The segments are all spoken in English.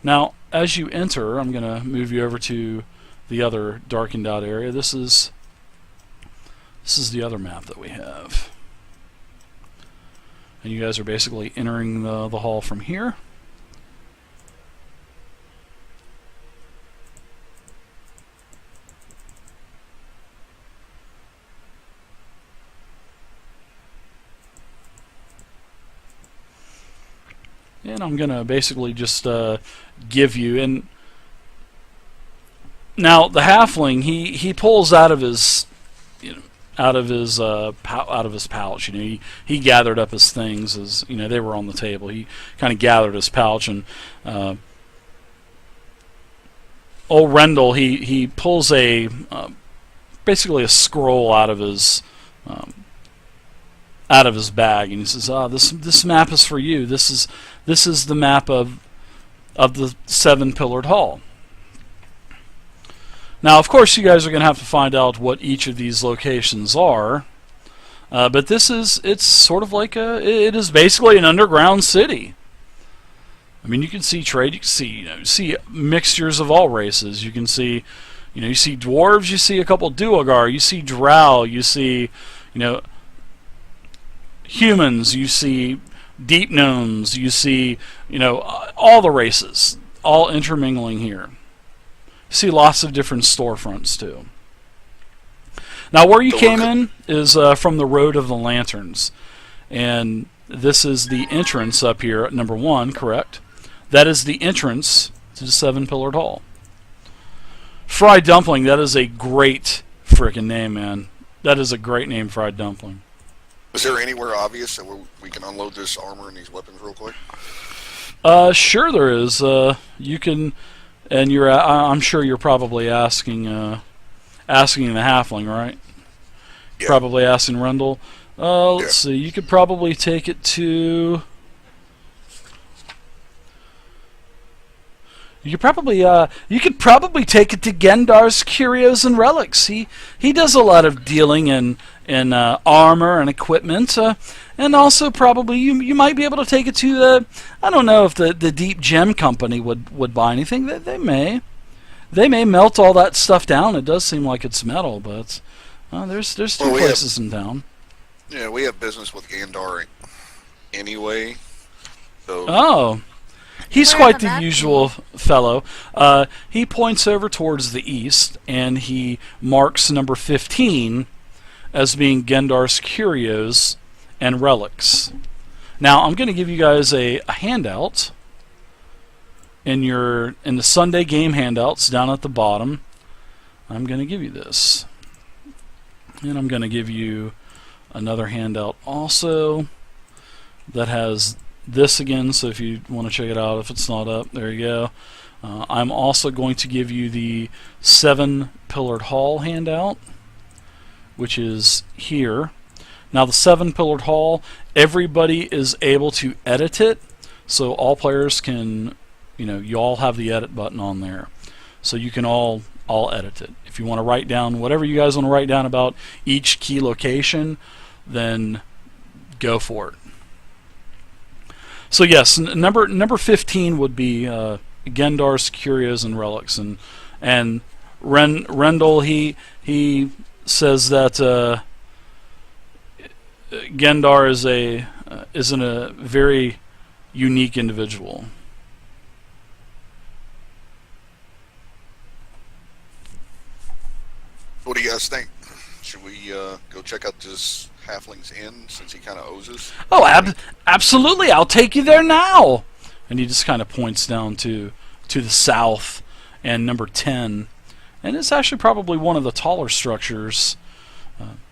Now, as you enter, I'm going to move you over to the other darkened out area. This is the other map that we have. And you guys are basically entering the hall from here. And I'm going to basically just give you, and now the halfling, he pulls out of his, out of his pouch. He gathered up his things as they were on the table. He kind of gathered his pouch, and old Rendil, he pulls a basically a scroll out of his bag, and he says, this map is for you. This is the map of the 7-pillared hall. Now, of course, you guys are going to have to find out what each of these locations are, but it's sort of like it is basically an underground city. I mean, you can see trade, you can see mixtures of all races. You can see, you see dwarves, you see a couple duergar, you see drow, you see, humans, you see deep gnomes, you see, all the races, all intermingling here. You see lots of different storefronts too. Now, where you came in is from the Road of the Lanterns, and this is the entrance up here at number 1, correct? That is the entrance to the 7-pillared hall. Fried Dumpling, that is a great frickin' name, man. That is a great name, Fried Dumpling. Is there anywhere obvious that we can unload this armor and these weapons real quick? Sure there is. You can, and I'm sure you're probably asking the halfling, right? Yeah. Probably asking Rendil. Let's see. You could probably take it to. You could probably take it to Gendar's Curios and Relics. He does a lot of dealing in armor and equipment, and also probably you might be able to take it to the, I don't know if the Deep Gem Company would buy anything. They may melt all that stuff down. It does seem like it's metal, but there's two places in town. Yeah, we have business with Grendar anyway. So. Oh. He's quite the usual fellow. He points over towards the east, and he marks number 15 as being Gendar's Curios and Relics. Now, I'm going to give you guys a handout in the Sunday game handouts down at the bottom. I'm going to give you this. And I'm going to give you another handout also that has this again, so if you want to check it out, if it's not up, there you go. I'm also going to give you the 7-pillared hall handout, which is here. Now, the 7-pillared hall, everybody is able to edit it, so all players can, you all have the edit button on there, so you can all edit it. If you want to write down whatever you guys want to write down about each key location, then go for it. So yes, number 15 would be Gendar's Curios and Relics, and Rendil he says that Grendar is a very unique individual. What do you guys think? Should we go check out this Halfling's Inn, since he kind of owes us? Oh, absolutely! I'll take you there now. And he just kind of points down to the south and number 10, and it's actually probably one of the taller structures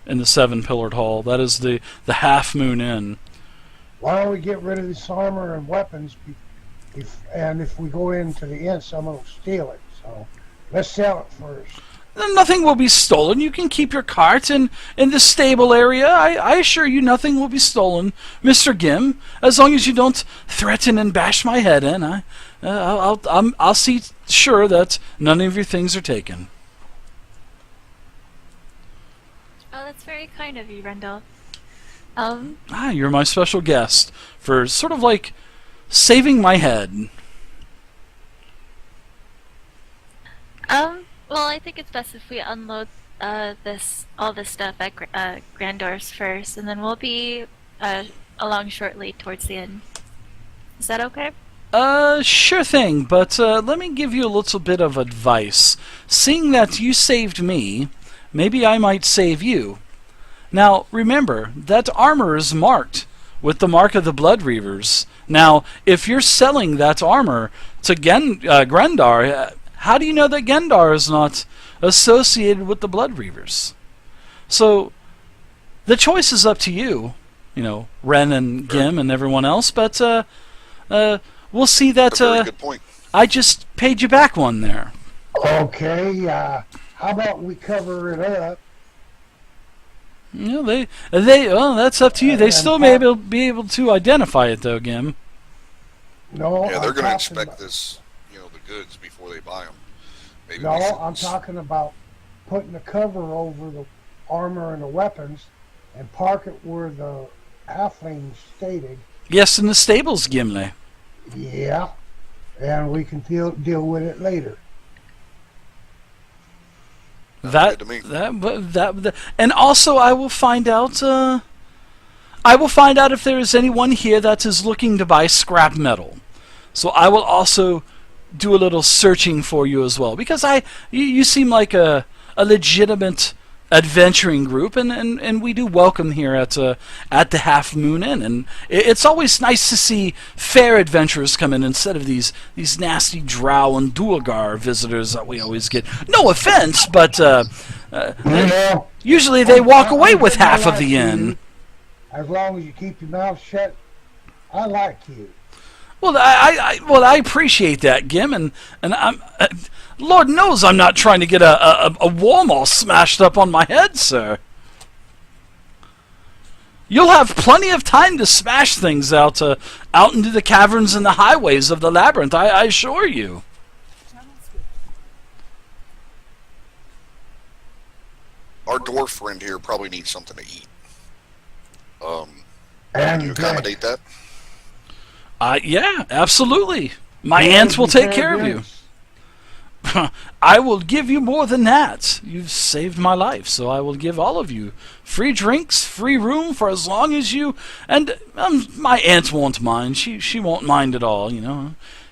in the 7-pillared hall. That is the Halfmoon Inn. Why don't we get rid of this armor and weapons? If we go into the inn, someone will steal it. So let's sell it first. Nothing will be stolen. You can keep your cart in the stable area. I assure you nothing will be stolen, Mr. Gim, as long as you don't threaten and bash my head in. I'll see sure that none of your things are taken. Oh, that's very kind of you, Rendil. You're my special guest for sort of like saving my head. Well, I think it's best if we unload all this stuff at Grandor's first, and then we'll be along shortly towards the end. Is that okay? Sure thing, but let me give you a little bit of advice. Seeing that you saved me, maybe I might save you. Now, remember, that armor is marked with the mark of the Blood Reavers. Now, if you're selling that armor to Grendar, how do you know that Grendar is not associated with the Blood Reavers? So, the choice is up to you, Ren and Gim and everyone else, but we'll see that good point. I just paid you back one there. Okay, how about we cover it up? Well, that's up to you. They still may be able to identify it, though, Gim. No, Yeah, they're going to inspect this, the goods before they buy them. Maybe no, I'm talking about putting the cover over the armor and the weapons and park it where the halfling stated. Yes, in the stables, Gimli. Yeah, and we can deal with it later. And also I will find out. If there is anyone here that is looking to buy scrap metal. So I will also do a little searching for you as well, because you seem like a legitimate adventuring group, and we do welcome here at the Halfmoon Inn, and it's always nice to see fair adventurers come in instead of these nasty drow and duergar visitors that we always get. No offense, but usually they walk away with half of the inn. As long as you keep your mouth shut, I like you. Well, I appreciate that, Gim, and I'm. Lord knows I'm not trying to get a worm all smashed up on my head, sir. You'll have plenty of time to smash things out into the caverns and the highways of the labyrinth, I assure you. Our dwarf friend here probably needs something to eat. And can you accommodate that? Yeah, absolutely. My aunts will take care of you. I will give you more than that. You've saved my life, so I will give all of you free drinks, free room for as long as you. And my aunt won't mind. She won't mind at all.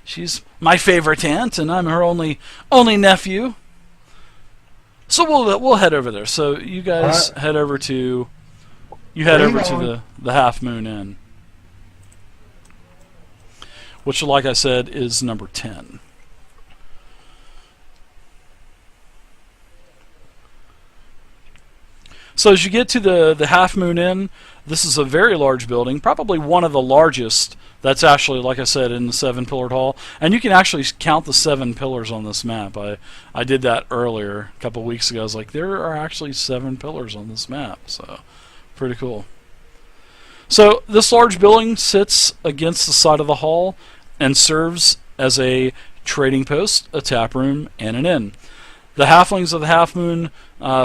She's my favorite aunt, and I'm her only nephew. So we'll head over there. So you guys head over to the Halfmoon Inn, which, like I said, is number 10. So as you get to the Halfmoon Inn, this is a very large building, probably one of the largest that's actually, like I said, in the 7-pillared hall. And you can actually count the 7 pillars on this map. I did that earlier, a couple of weeks ago. I was like, there are actually 7 pillars on this map, so pretty cool. So this large building sits against the side of the hall and serves as a trading post, a tap room, and an inn. The halflings of the Halfmoon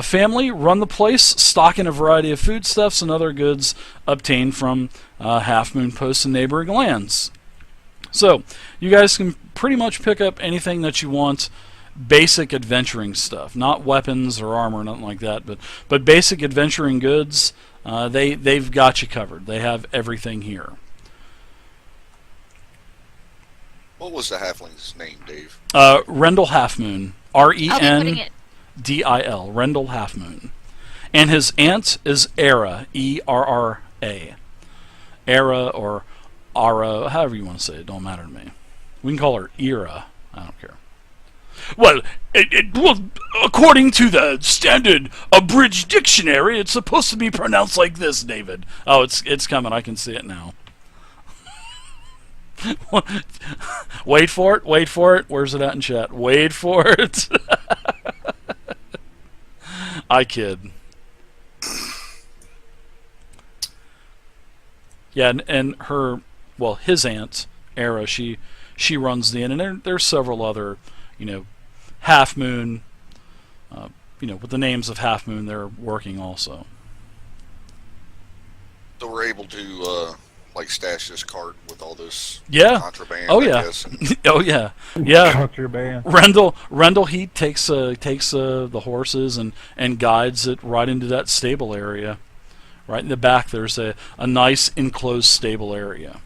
family run the place, stocking a variety of foodstuffs and other goods obtained from Halfmoon posts and neighboring lands. So, you guys can pretty much pick up anything that you want, basic adventuring stuff, not weapons or armor, nothing like that, but basic adventuring goods. They've got you covered. They have everything here. What was the halfling's name, Dave? Rendil Halfmoon. Rendil, Rendil Halfmoon. And his aunt is Era, E-R-R-A. Era or Ara, however you want to say it, don't matter to me. We can call her Era, I don't care. Well, according to the standard abridged dictionary, it's supposed to be pronounced like this, David. Oh, it's coming, I can see it now. Wait for it. Where's it at in chat? Wait for it. I kid. Yeah, and his aunt, Era, she runs the inn, and there's several other, Halfmoon, with the names of Halfmoon, they're working also. So we're able to like stash this cart with all this Yeah. contraband. Oh I yeah. guess, and Oh yeah. Yeah. Contraband. Rendil, he takes the horses and guides it right into that stable area. Right in the back, there's a nice enclosed stable area.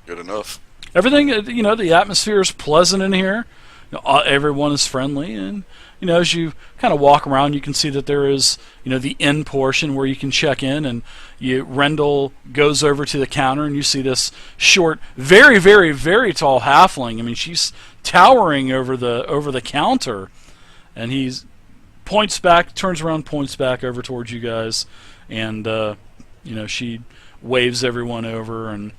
good enough. Everything, the atmosphere is pleasant in here. Everyone is friendly, and as you kind of walk around, you can see that there is, the inn portion where you can check in, and Rendil goes over to the counter, and you see this short, very, very, very tall halfling. I mean, she's towering over the counter, and he's turns around, points back over towards you guys, and she waves everyone over and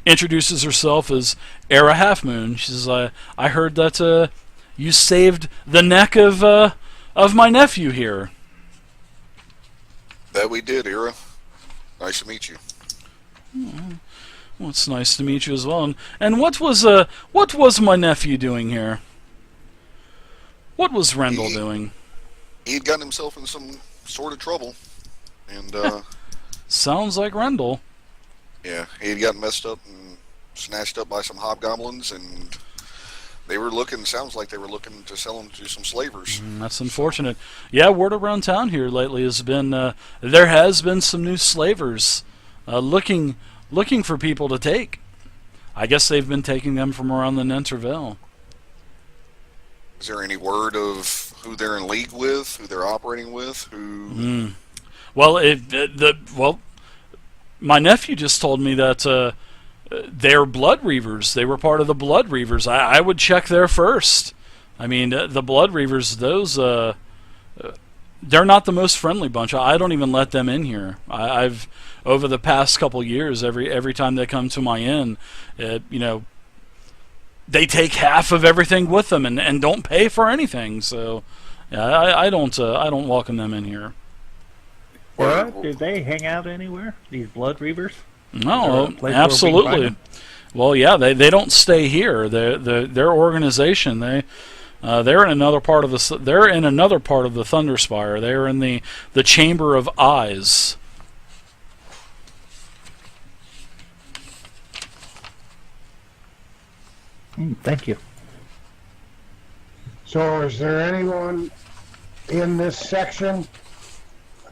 introduces herself as Era Halfmoon. She says, "I heard that you saved the neck of my nephew here." That we did, Ira. Nice to meet you. Well, it's nice to meet you as well. And what was my nephew doing here? What was Rendil doing? He'd gotten himself in some sort of trouble, and Sounds like Rendil. yeah, he had gotten messed up and snatched up by some hobgoblins, and they were looking. Sounds like they were looking to sell him to some slavers. That's unfortunate. Yeah, word around town here lately has been there has been some new slavers looking for people to take. I guess they've been taking them from around the Nenterville. Is there any word of who they're in league with, who they're operating with, who? Well, my nephew just told me that they're Blood Reavers. They were part of the Blood Reavers. I would check there first. I mean, the Blood Reavers, those they're not the most friendly bunch. I don't even let them in here. I've over the past couple years, every time they come to my inn, they take half of everything with them and don't pay for anything. So, yeah, I don't welcome them in here. What? Did they hang out anywhere? These Blood Reavers? No, Is there a place where we can find absolutely. them? Well, yeah, they don't stay here. Their organization they're in another part of the Thunderspire. They're in the Chamber of Eyes. Thank you. So is there anyone in this section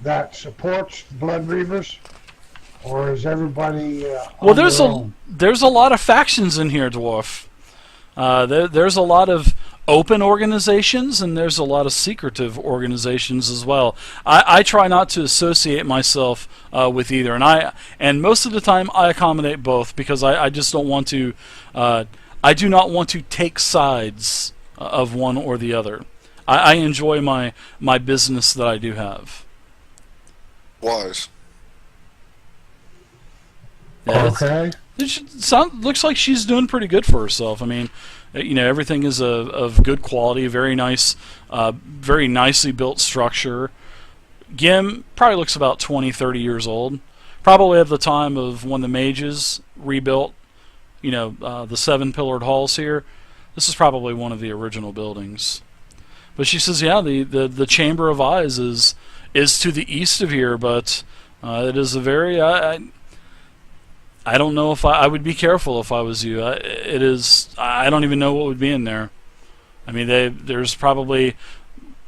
that supports Blood Reavers? Or is everybody Well, on there's their a own? there's a lot of factions in here, Dwarf. There's a lot of open organizations, and there's a lot of secretive organizations as well. I try not to associate myself with either, and most of the time I accommodate both because I just don't want to. I do not want to take sides of one or the other. I enjoy my business that I do have. Wise. Yeah, Okay. looks like she's doing pretty good for herself. I mean, everything is of good quality, very nice, very nicely built structure. Gim probably looks about 20, 30 years old. Probably at the time of when the mages rebuilt, the 7-pillared halls here. This is probably one of the original buildings. But she says, yeah, the Chamber of Eyes is to the east of here, but it is a very I don't know if I would be careful if I was you. I don't even know what would be in there. I mean, there's probably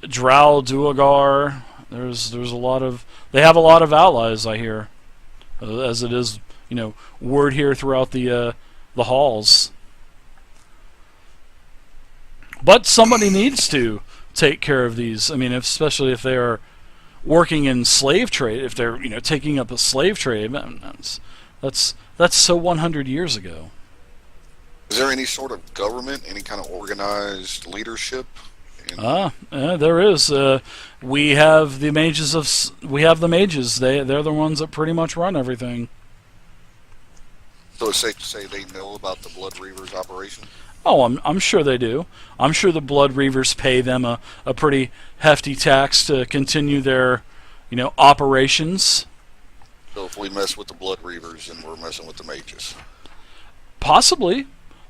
Drow, Duergar. There's a lot of they have a lot of allies, I hear, as it is word here throughout the halls. But somebody needs to take care of these. I mean, especially if they are working in slave trade, if they're taking up a slave trade, that's so 100 years ago. Is there any sort of government, any kind of organized leadership? There is. We have the mages They're the ones that pretty much run everything. So it's safe to say they know about the Blood Reavers operation? Oh, I'm sure they do. I'm sure the Blood Reavers pay them a pretty hefty tax to continue their operations. So if we mess with the Blood Reavers, then we're messing with the mages. Possibly,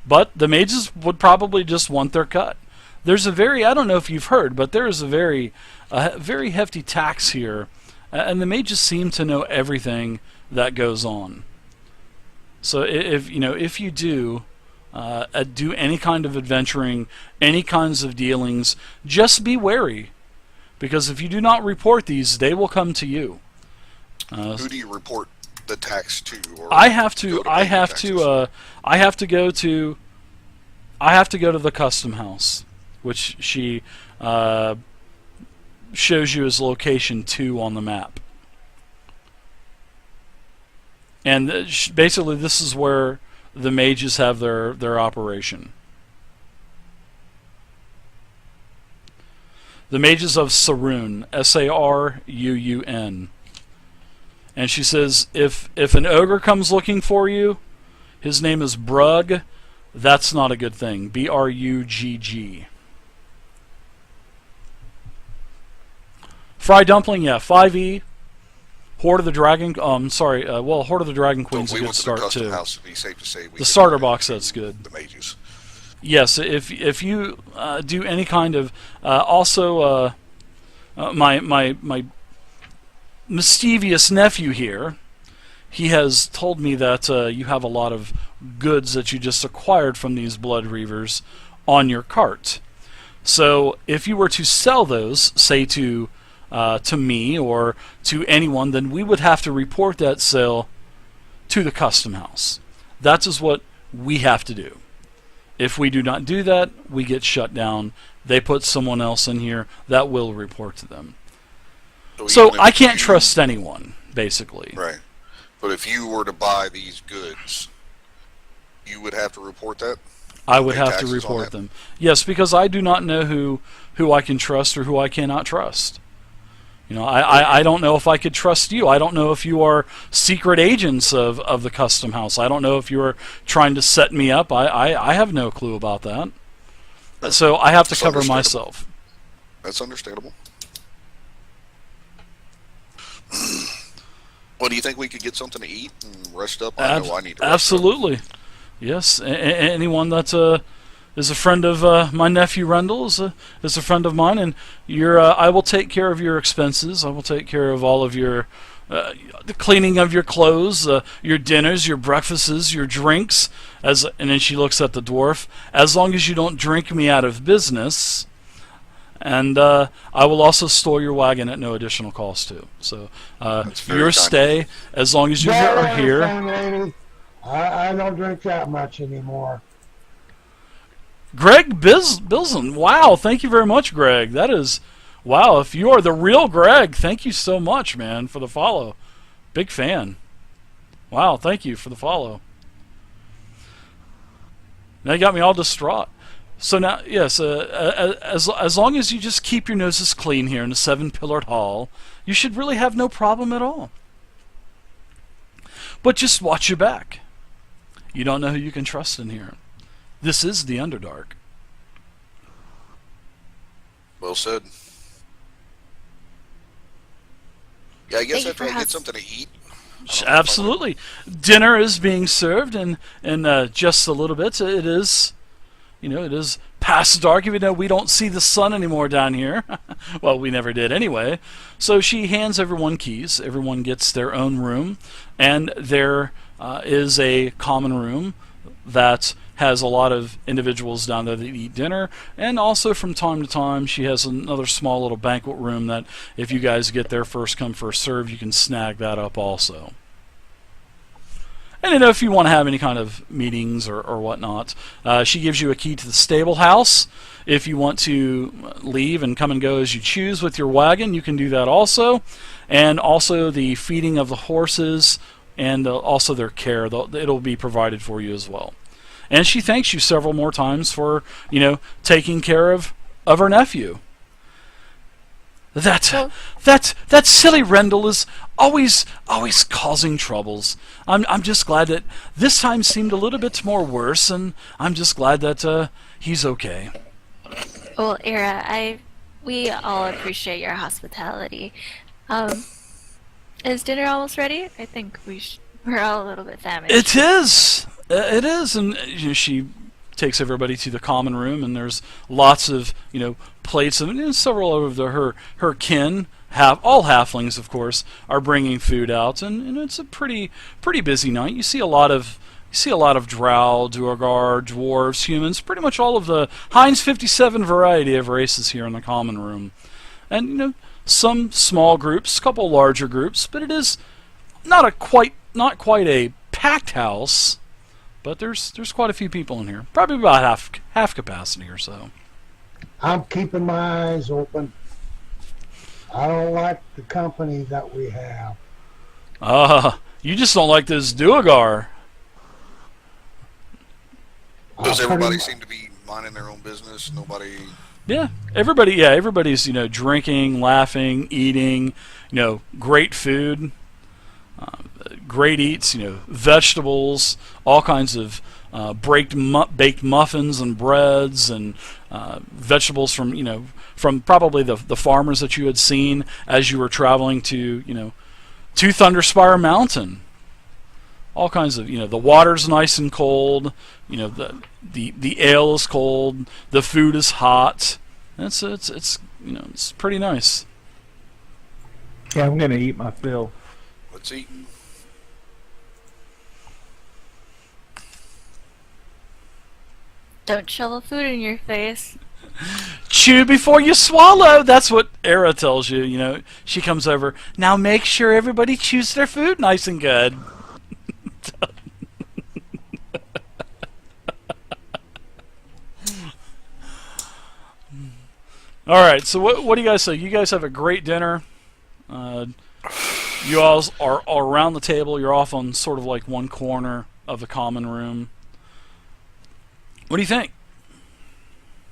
but the mages would probably just want their cut. There's I don't know if you've heard, but there is a very hefty tax here and the mages seem to know everything that goes on. So if you do do any kind of adventuring, any kinds of dealings, just be wary, because if you do not report these, they will come to you. Who do you report the tax to? Or I have to go to the custom house, which she shows you as location 2 on the map. And basically this is where the mages have their operation. The mages of Sarun, Sarun. And she says, if an ogre comes looking for you, his name is Brug, that's not a good thing. Brugg. Fry Dumpling, yeah, 5e. Horde of the Dragon, Horde of the Dragon Queen's a good start too. House, it'd be safe to say the starter box, that's good. The mages. Yes, if you do any kind of my mischievous nephew here, he has told me that you have a lot of goods that you just acquired from these Blood Reavers on your cart. So if you were to sell those, say to me or to anyone, then we would have to report that sale to the custom house. That is what we have to do. If we do not do that, we get shut down. They put someone else in here that will report to them. So I can't trust anyone, basically. Right. But if you were to buy these goods, you would have to report that? I would have to report them. Yes, because I do not know who I can trust or who I cannot trust. I don't know if I could trust you. I don't know if you are secret agents of the custom house. I don't know if you are trying to set me up. I have no clue about that. So I have to cover myself. That's understandable. Well, do you think we could get something to eat and rest up? I know I need to rest absolutely. Up. Yes. Anyone that is a friend of my nephew Rendil is a friend of mine, and I will take care of your expenses. I will take care of all of your the cleaning of your clothes, your dinners, your breakfasts, your drinks. And then she looks at the dwarf. As long as you don't drink me out of business. And I will also store your wagon at no additional cost too. So your stay, as long as you are here. I don't drink that much anymore. Greg Bilson, wow! Thank you very much, Greg. That is, wow! If you are the real Greg, thank you so much, man, for the follow. Big fan. Wow! Thank you for the follow. Now you got me all distraught. So now, yes, as long as you just keep your noses clean here in the 7-pillared hall, you should really have no problem at all. But just watch your back. You don't know who you can trust in here. This is the Underdark. Well said. Yeah, I guess after I get something to eat. Absolutely. Dinner is being served in just a little bit. It is... it is past dark, even though we don't see the sun anymore down here. Well, we never did anyway. So she hands everyone keys. Everyone gets their own room. And there is a common room that has a lot of individuals down there that eat dinner. And also from time to time, she has another small little banquet room that if you guys get there first come, first serve, you can snag that up also. And if you want to have any kind of meetings or whatnot, she gives you a key to the stable house. If you want to leave and come and go as you choose with your wagon, you can do that also. And also the feeding of the horses and also their care, it'll be provided for you as well. And she thanks you several more times for, taking care of her nephew. That silly Rendil is always causing troubles. I'm just glad that this time seemed a little bit more worse, and I'm just glad that he's okay. Well, Era, we all appreciate your hospitality. Is dinner almost ready? I think we're all a little bit famished. It is, and she takes everybody to the common room, and there's lots of plates, and several of her kin all halflings, of course, are bringing food out, and it's a pretty busy night. You see a lot of drow, duergar, dwarves, humans, pretty much all of the Heinz 57 variety of races here in the common room, and some small groups, a couple larger groups, but it is not quite a packed house, but there's quite a few people in here, probably about half capacity or so. I'm keeping my eyes open. I don't like the company that we have. You just don't like this duergar. Does everybody seem to be minding their own business? Nobody. Yeah, everybody's drinking, laughing, eating, great food, great eats, vegetables, all kinds of baked muffins and breads and vegetables from probably the farmers that you had seen as you were traveling to Thunderspire Mountain. All kinds of the water's nice and cold, the ale is cold, the food is hot. It's pretty nice. Yeah, I'm gonna eat my fill. Let's eat. Don't shovel food in your face. Chew before you swallow. That's what Era tells you. She comes over. Now make sure everybody chews their food nice and good. All right. So what do you guys say? You guys have a great dinner. You all are around the table. You're off on sort of like one corner of the common room. What do you think?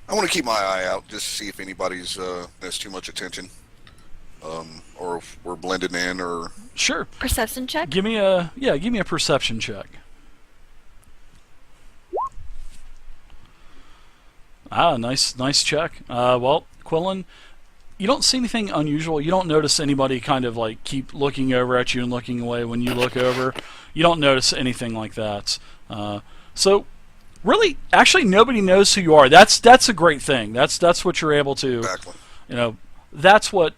I want to keep my eye out just to see if anybody's has too much attention, or if we're blended in, or Sure. Perception check? Give me a perception check. Nice check. Well, Quillen, you don't see anything unusual. You don't notice anybody kind of like keep looking over at you and looking away when you look over. You don't notice anything like that. So really, actually, nobody knows who you are. That's a great thing. That's what you're able to. Exactly. That's what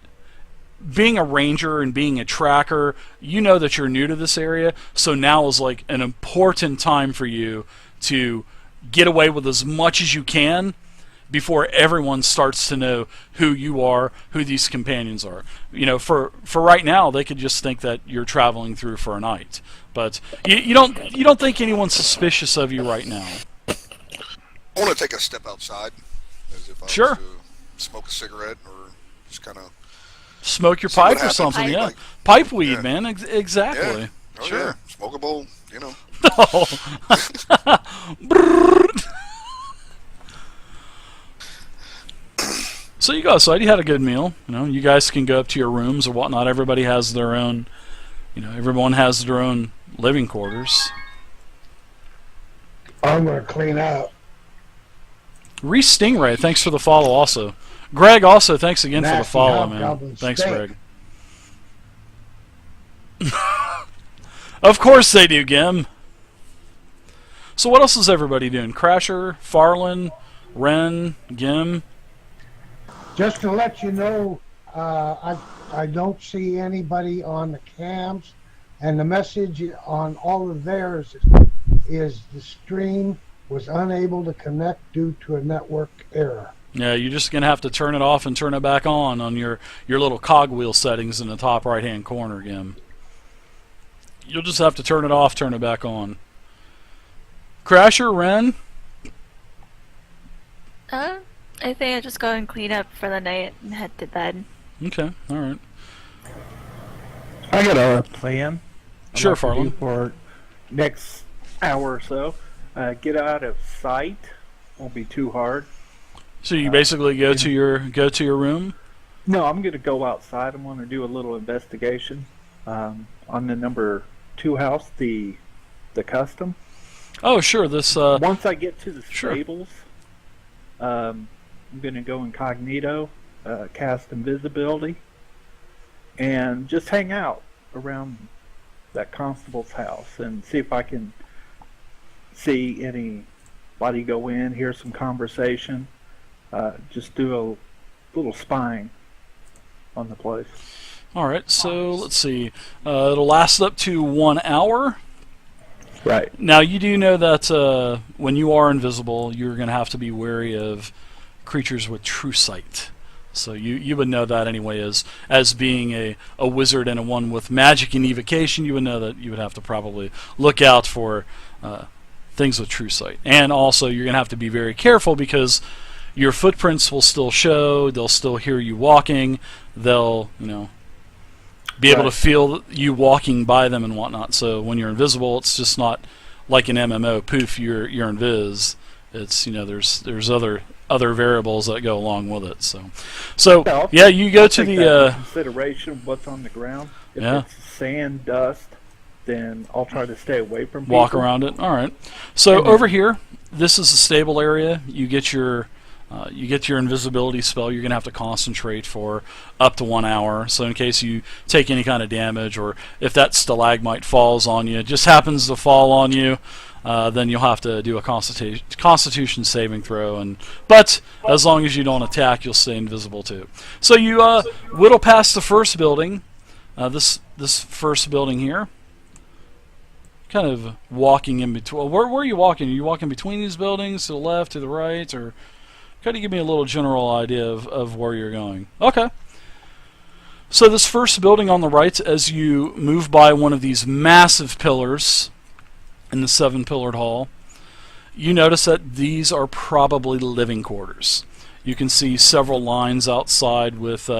being a ranger and being a tracker. That you're new to this area, so now is like an important time for you to get away with as much as you can before everyone starts to know who you are, who these companions are. For right now, they could just think that you're traveling through for a night, but you don't think anyone's suspicious of you right now. I want to take a step outside, as if I Sure. was to smoke a cigarette or just kind of Smoke your see what pipe or happens. something, yeah. Like, Pipe weed, yeah. man. Exactly. Yeah. Oh, Sure. yeah. Smoke a bowl, So you go outside. You had a good meal. You guys can go up to your rooms or whatnot. Everybody has their own. Everyone has their own living quarters. I'm going to clean out. Reese Stingray, thanks for the follow. Also, Greg, also thanks again for the Nasty follow, man. Hobgoblin Thanks, steak. Greg. Of course they do, Gim. So what else is everybody doing? Crasher, Farland, Ren, Gim. Just to let you know, I don't see anybody on the cams, and the message on all of theirs is the stream was unable to connect due to a network error. Yeah, you're just gonna have to turn it off and turn it back on your little cogwheel settings in the top right-hand corner, Gim. You'll just have to turn it off, turn it back on. Crasher, Ren. I think I'll just go and clean up for the night and head to bed. Okay, all right. I got a plan. Sure, I'd like to do Farland. for next hour or so. Get out of sight. Won't be too hard. So you basically go to your room. No, I'm going to go outside. I'm going to do a little investigation on the number 2 house, the custom. Oh, sure. This. Once I get to the Sure. stables, I'm going to go incognito, cast invisibility, and just hang out around that constable's house and see if I can see anybody go in, hear some conversation, just do a little spying. on the place. All right, so let's see. It'll last up to 1 hour. Right. Now, you do know that when you are invisible, you're going to have to be wary of creatures with true sight. So you would know that anyway, as being a wizard and a one with magic and evocation, you would know that you would have to probably look out for things with true sight. And also, you're going to have to be very careful because your footprints will still show, they'll still hear you walking, they'll, be able to feel you walking by them and whatnot. So when you're invisible, it's just not like an MMO. Poof, you're invis. It's there's other variables that go along with it. So yeah, you go to the consideration of what's on the ground. If yeah. it's sand, dust, then I'll try to stay away from people. Walk around it. All right. So over here, this is a stable area. You get your invisibility spell. You're going to have to concentrate for up to 1 hour. So in case you take any kind of damage, or if that stalagmite falls on you, it just happens to fall on you, then you'll have to do a constitution saving throw. But as long as you don't attack, you'll stay invisible too. So you whittle past the first building, this first building here. Kind of walking in between. Where are you walking? Are you walking between these buildings, to the left, to the right, or kind of give me a little general idea of where you're going? Okay. So this first building on the right, as you move by one of these massive pillars in the 7-pillared hall, you notice that these are probably living quarters. You can see several lines outside with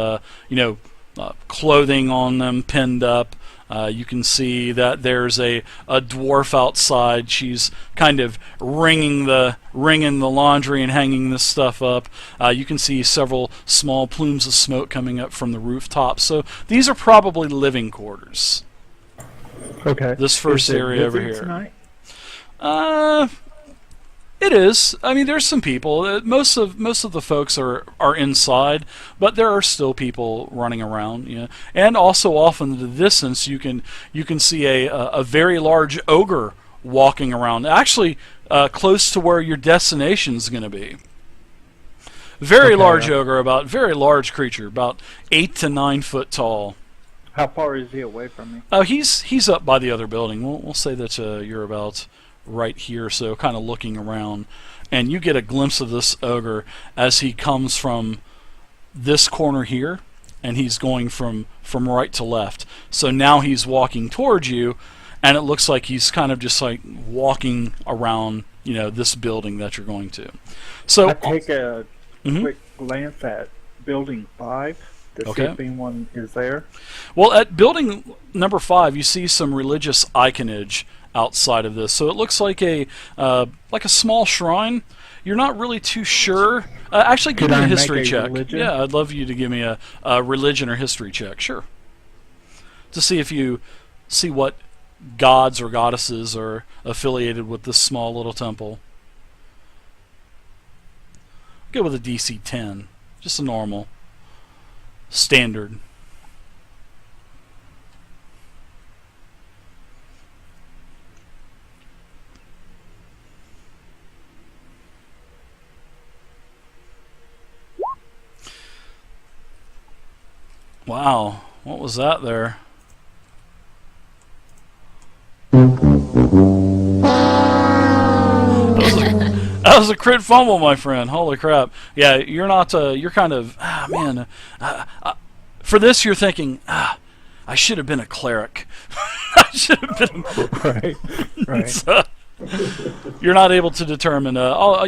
clothing on them pinned up. You can see that there's a dwarf outside. She's kind of wringing the laundry and hanging this stuff up. You can see several small plumes of smoke coming up from the rooftop. So these are probably living quarters. Okay. This first area over here. Tonight? It is. I mean, there's some people. Most of the folks are inside, but there are still people running around. And also off in the distance, you can see a very large ogre walking around. Actually, close to where your destination is going to be. Very large ogre, very large creature, about 8 to 9 foot tall. How far is he away from me? He's up by the other building. We'll say that you're about right here, so kind of looking around, and you get a glimpse of this ogre as he comes from this corner here, and he's going from right to left. So now he's walking towards you, and it looks like he's kind of just like walking around, this building that you're going to. So I take a quick glance at building 5 to see if anyone is there. Well, at building number 5, you see some religious iconage outside of this, so it looks like a small shrine. You're not really too sure. Actually, give me a history check. Religion? Yeah, I'd love you to give me a religion or history check. Sure. To see if you see what gods or goddesses are affiliated with this small little temple. Go with a DC 10, just a normal, standard. Wow, what was that there? That was a crit fumble, my friend. Holy crap. Yeah, you're not, you're kind of, man. For this, you're thinking, I should have been a cleric. I should have been. Right. So, you're not able to determine,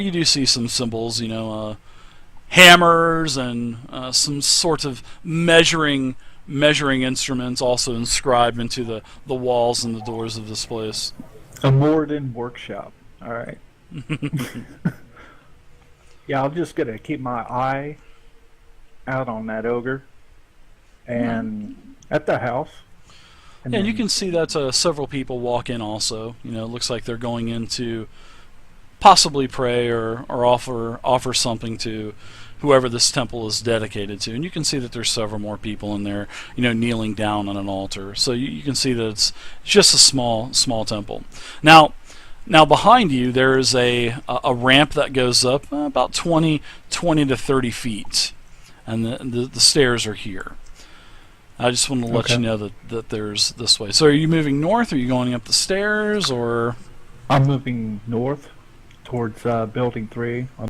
you do see some symbols, hammers and some sort of measuring instruments also inscribed into the walls and the doors of this place. A Morden workshop. All right. Yeah, I'm just gonna keep my eye out on that ogre and at the house. And you can see that several people walk in also. It looks like they're going in to possibly pray or offer something to whoever this temple is dedicated to. And you can see that there's several more people in there, kneeling down on an altar. So you can see that it's just a small temple. Now behind you there is a ramp that goes up about 20 to 30 feet, and the stairs are here. I just want to let Okay. you know that there's this way. So are you moving north? Or are you going up the stairs? Or I'm moving north towards Building 3.